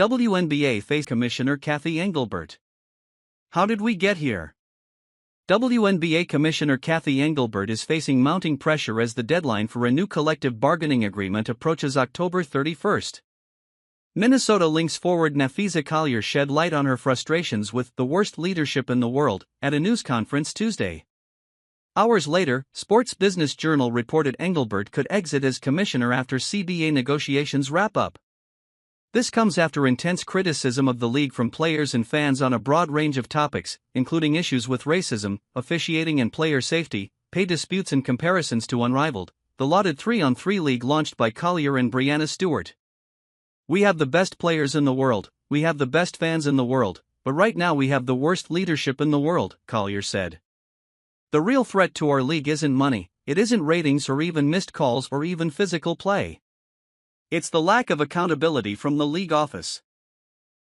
WNBA face Commissioner Cathy Engelbert. How did we get here? WNBA Commissioner Cathy Engelbert is facing mounting pressure as the deadline for a new collective bargaining agreement approaches October 31st. Minnesota Lynx forward Napheesa Collier shed light on her frustrations with the worst leadership in the world at a news conference Tuesday. Hours later, Sports Business Journal reported Engelbert could exit as commissioner after CBA negotiations wrap up. This comes after intense criticism of the league from players and fans on a broad range of topics, including issues with racism, officiating and player safety, pay disputes and comparisons to Unrivaled, the lauded 3-on-3 league launched by Collier and Breanna Stewart. "We have the best players in the world, we have the best fans in the world, but right now we have the worst leadership in the world," Collier said. "The real threat to our league isn't money, it isn't ratings or even missed calls or even physical play. It's the lack of accountability from the league office."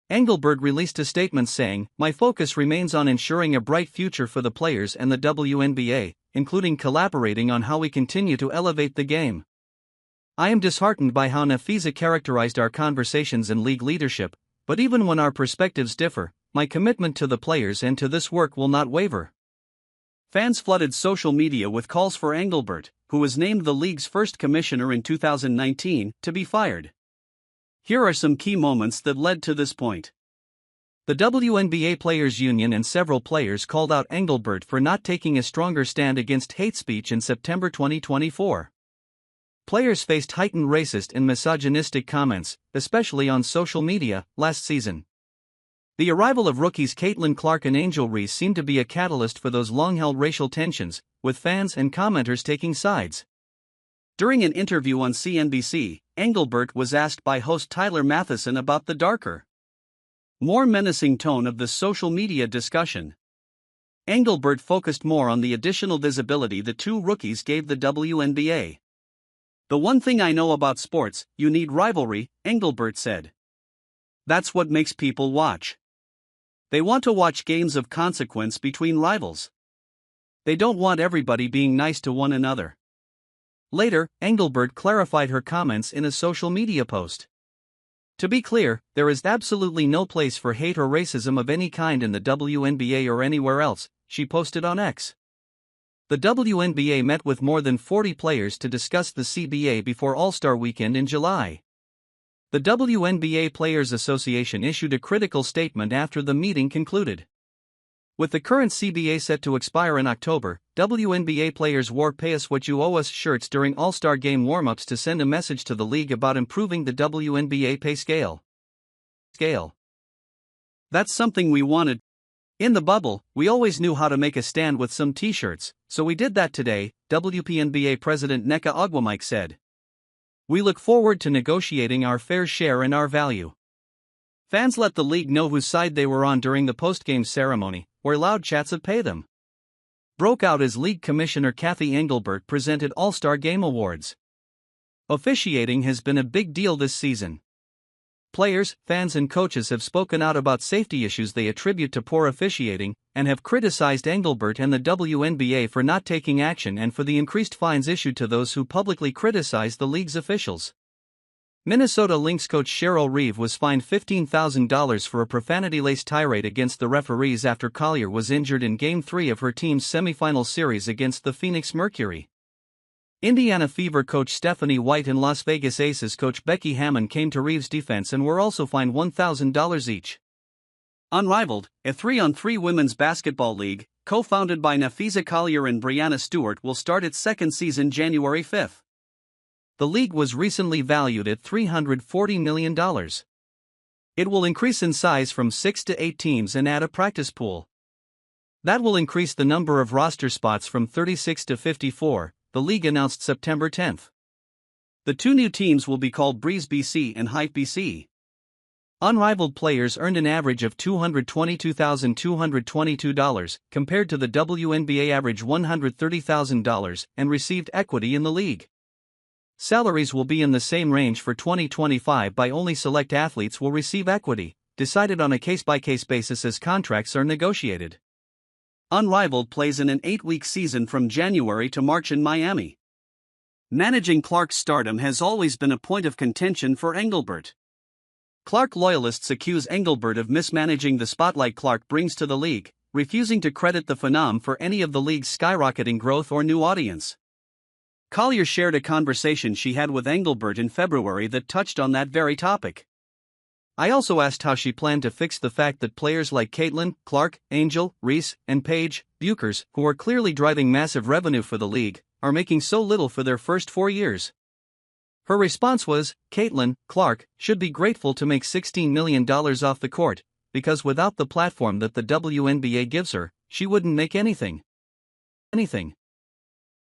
Engelbert released a statement saying, "My focus remains on ensuring a bright future for the players and the WNBA, including collaborating on how we continue to elevate the game. I am disheartened by how Napheesa characterized our conversations and league leadership, but even when our perspectives differ, my commitment to the players and to this work will not waver." Fans flooded social media with calls for Engelbert, who was named the league's first commissioner in 2019, to be fired. Here are some key moments that led to this point. The WNBA Players Union and several players called out Engelbert for not taking a stronger stand against hate speech in September 2024. Players faced heightened racist and misogynistic comments, especially on social media, last season. The arrival of rookies Caitlin Clark and Angel Reese seemed to be a catalyst for those long-held racial tensions, with fans and commenters taking sides. During an interview on CNBC, Engelbert was asked by host Tyler Matheson about the darker, more menacing tone of the social media discussion. Engelbert focused more on the additional visibility the two rookies gave the WNBA. "The one thing I know about sports, you need rivalry," Engelbert said. "That's what makes people watch. They want to watch games of consequence between rivals. They don't want everybody being nice to one another." Later, Engelbert clarified her comments in a social media post. "To be clear, there is absolutely no place for hate or racism of any kind in the WNBA or anywhere else," she posted on X. The WNBA met with more than 40 players to discuss the CBA before All-Star Weekend in July. The WNBA Players Association issued a critical statement after the meeting concluded. With the current CBA set to expire in October, WNBA players wore "Pay Us What You Owe Us" shirts during All-Star Game warm-ups to send a message to the league about improving the WNBA pay scale. "That's something we wanted. In the bubble, we always knew how to make a stand with some t-shirts, so we did that today," WPNBA President Nneka Ogwumike said. "We look forward to negotiating our fair share and our value." Fans let the league know whose side they were on during the post-game ceremony, where loud chants of "Pay Them" broke out as League Commissioner Cathy Engelbert presented All-Star Game awards. Officiating has been a big deal this season. Players, fans and coaches have spoken out about safety issues they attribute to poor officiating, and have criticized Engelbert and the WNBA for not taking action and for the increased fines issued to those who publicly criticize the league's officials. Minnesota Lynx coach Cheryl Reeve was fined $15,000 for a profanity-laced tirade against the referees after Collier was injured in Game 3 of her team's semifinal series against the Phoenix Mercury. Indiana Fever coach Stephanie White and Las Vegas Aces coach Becky Hammon came to Reeves' defense and were also fined $1,000 each. Unrivaled, a 3-on-3 women's basketball league, co-founded by Napheesa Collier and Breanna Stewart, will start its second season January 5. The league was recently valued at $340 million. It will increase in size from 6 to 8 teams and add a practice pool. That will increase the number of roster spots from 36 to 54, the league announced September 10. The two new teams will be called Breeze BC and Hype BC. Unrivaled players earned an average of $222,222, compared to the WNBA average $130,000, and received equity in the league. Salaries will be in the same range for 2025, by only select athletes will receive equity, decided on a case-by-case basis as contracts are negotiated. Unrivaled plays in an 8-week season from January to March in Miami. Managing Clark's stardom has always been a point of contention for Engelbert. Clark loyalists accuse Engelbert of mismanaging the spotlight Clark brings to the league, refusing to credit the phenom for any of the league's skyrocketing growth or new audience. Collier shared a conversation she had with Engelbert in February that touched on that very topic. I also asked how she planned to fix the fact that players like Caitlin, Clark, Angel, Reese, and Paige, Buchers, who are clearly driving massive revenue for the league, are making so little for their first 4 years. Her response was, Caitlin, Clark, should be grateful to make $16 million off the court, because without the platform that the WNBA gives her, she wouldn't make anything.